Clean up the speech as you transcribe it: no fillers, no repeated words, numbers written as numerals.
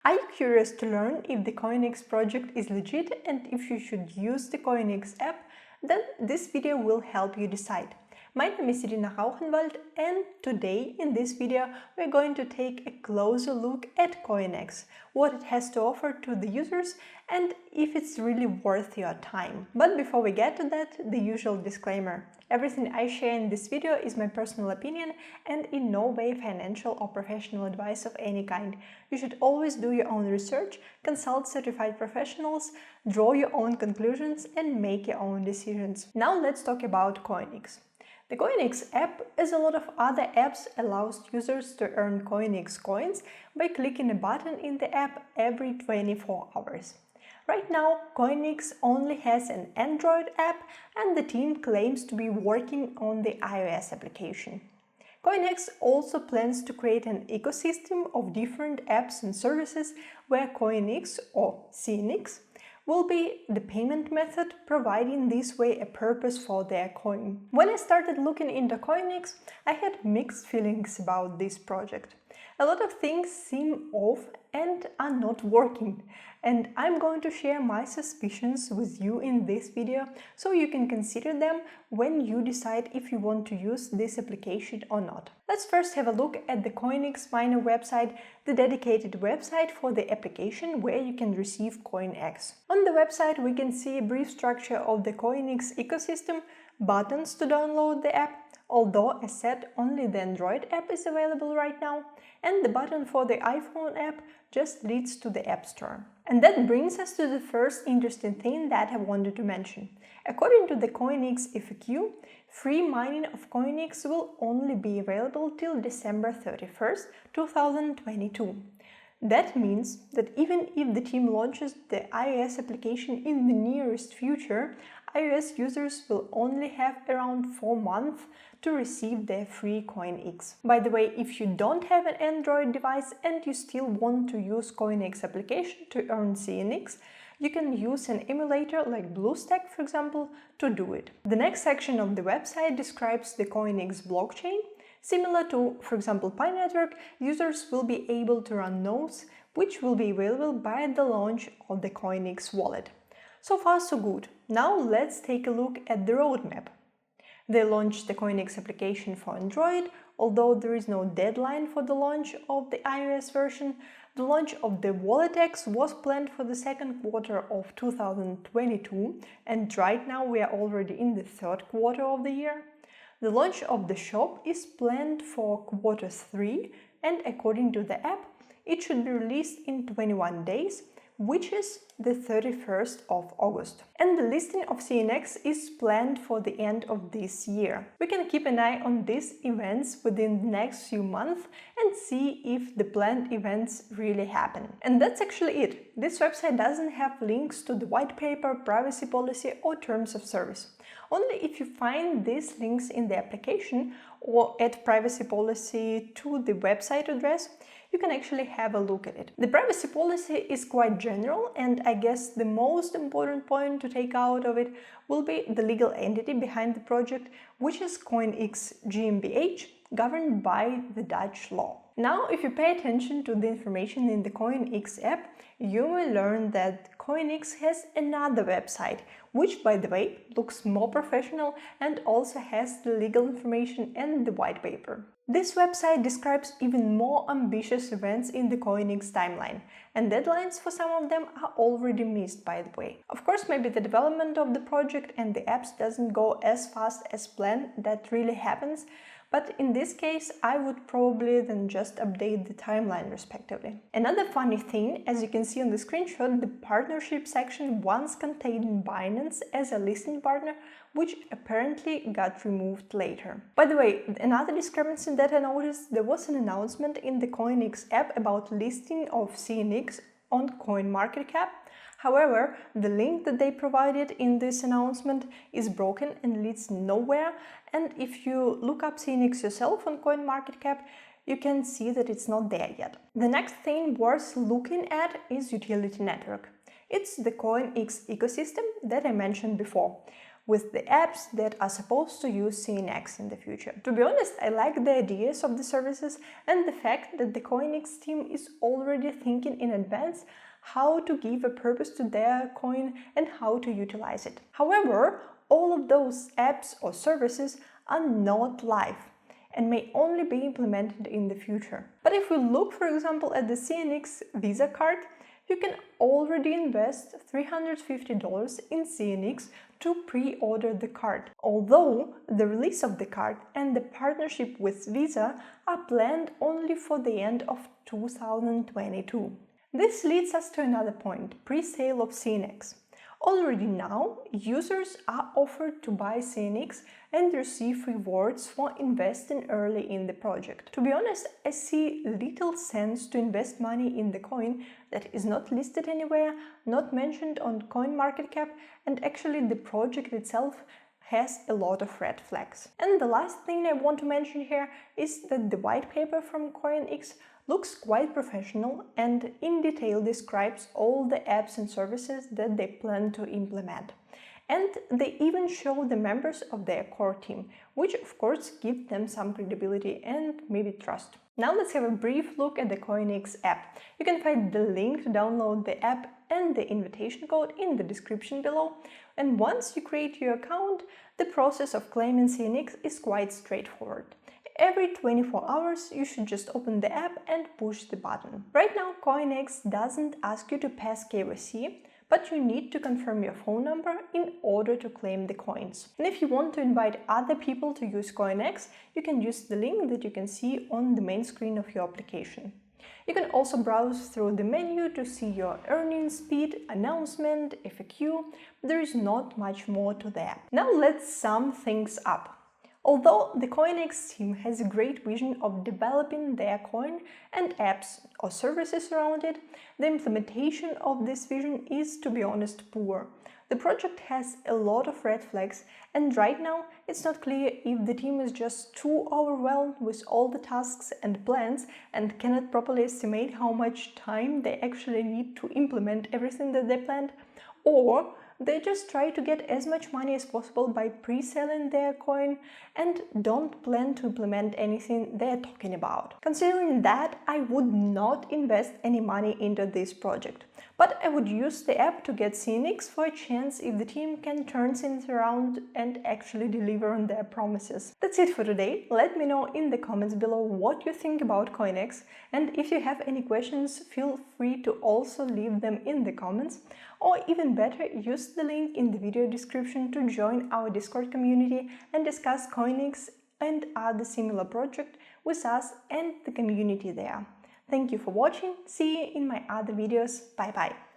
Are you curious to learn if the CoinX project is legit and if you should use the CoinX app? Then this video will help you decide. My name is Rauchenwaldc, and today in this video we're going to take a closer look at CoinX, what it has to offer to the users and if it's really worth your time. But before we get to that, the usual disclaimer. Everything I share in this video is my personal opinion and in no way financial or professional advice of any kind. You should always do your own research, consult certified professionals, draw your own conclusions and make your own decisions. Now let's talk about CoinX. The CoinX app, as a lot of other apps, allows users to earn CoinX coins by clicking a button in the app every 24 hours. Right now, CoinX only has an Android app and the team claims to be working on the iOS application. CoinX also plans to create an ecosystem of different apps and services where CoinX or ConX will be the payment method, providing this way a purpose for their coin. When I started looking into CoinX, I had mixed feelings about this project. A lot of things seem off and are not working, and I'm going to share my suspicions with you in this video so you can consider them when you decide if you want to use this application or not. Let's first have a look at the CoinX-Miner website, the dedicated website for the application where you can receive CoinX. On the website we can see a brief structure of the CoinX ecosystem, buttons to download the app, although as said only the Android app is available right now, and the button for the iPhone app just leads to the App Store. And that brings us to the first interesting thing that I wanted to mention. According to the CoinX FAQ, free mining of CoinX will only be available till December 31st, 2022. That means that even if the team launches the iOS application in the nearest future, iOS users will only have around 4 months to receive their free CoinX. By the way, if you don't have an Android device and you still want to use CoinX application to earn ConX, you can use an emulator like BlueStack, for example, to do it. The next section of the website describes the CoinX blockchain. Similar to, for example, Pi Network, users will be able to run nodes, which will be available by the launch of the CoinX wallet. So far so good. Now let's take a look at the roadmap. They launched the CoinX application for Android, although there is no deadline for the launch of the iOS version. The launch of the WalletX was planned for the second quarter of 2022, and right now we are already in the third quarter of the year. The launch of the shop is planned for Q3, and according to the app, it should be released in 21 days, which is the 31st of August. And the listing of ConX is planned for the end of this year. We can keep an eye on these events within the next few months and see if the planned events really happen. And that's actually it. This website doesn't have links to the white paper, privacy policy or terms of service. Only if you find these links in the application or add privacy policy to the website address, you can actually have a look at it. The privacy policy is quite general, and I guess the most important point to take out of it will be the legal entity behind the project, which is CoinX GmbH, governed by the Dutch law. Now, if you pay attention to the information in the CoinX app, you will learn that CoinX has another website, which, by the way, looks more professional and also has the legal information and the white paper. This website describes even more ambitious events in the CoinX timeline, and deadlines for some of them are already missed, by the way. Of course, maybe the development of the project and the apps doesn't go as fast as planned, that really happens, but in this case, I would probably then just update the timeline respectively. Another funny thing, as you can see on the screenshot, the partnership section once contained Binance as a listing partner, which apparently got removed later. By the way, another discrepancy that I noticed, there was an announcement in the CoinX app about listing of ConX on CoinMarketCap. However, the link that they provided in this announcement is broken and leads nowhere, and if you look up ConX yourself on CoinMarketCap, you can see that it's not there yet. The next thing worth looking at is utility network. It's the CoinX ecosystem that I mentioned before. with the apps that are supposed to use ConX in the future. To be honest, I like the ideas of the services and the fact that the CoinX team is already thinking in advance how to give a purpose to their coin and how to utilize it. However, all of those apps or services are not live and may only be implemented in the future. But if we look, for example, at the ConX Visa card, you can already invest $350 in ConX to pre-order the card, although the release of the card and the partnership with Visa are planned only for the end of 2022. This leads us to another point: pre-sale of ConX. Already now, users are offered to buy ConX and receive rewards for investing early in the project. To be honest, I see little sense to invest money in the coin that is not listed anywhere, not mentioned on CoinMarketCap, and actually the project itself has a lot of red flags. And the last thing I want to mention here is that the white paper from CoinX looks quite professional and in detail describes all the apps and services that they plan to implement. And they even show the members of their core team, which of course gives them some credibility and maybe trust. Now let's have a brief look at the CoinX app. You can find the link to download the app and the invitation code in the description below. And once you create your account, the process of claiming ConX is quite straightforward. Every 24 hours, you should just open the app and push the button. Right now, CoinX doesn't ask you to pass KYC, but you need to confirm your phone number in order to claim the coins. And if you want to invite other people to use CoinX, you can use the link that you can see on the main screen of your application. You can also browse through the menu to see your earning speed, announcement, FAQ. There is not much more to the app. Now let's sum things up. Although the CoinX team has a great vision of developing their coin and apps or services around it, the implementation of this vision is, to be honest, poor. The project has a lot of red flags, and right now it's not clear if the team is just too overwhelmed with all the tasks and plans and cannot properly estimate how much time they actually need to implement everything that they planned, or they just try to get as much money as possible by pre-selling their coin and don't plan to implement anything they're talking about. Considering that, I would not invest any money into this project, but I would use the app to get ConX for a chance if the team can turn things around and actually deliver on their promises. That's it for today. Let me know in the comments below what you think about CoinX, and if you have any questions, feel free to also leave them in the comments, or even better, use the link in the video description to join our Discord community and discuss CoinX and other similar projects with us and the community there. Thank you for watching. See you in my other videos. Bye bye.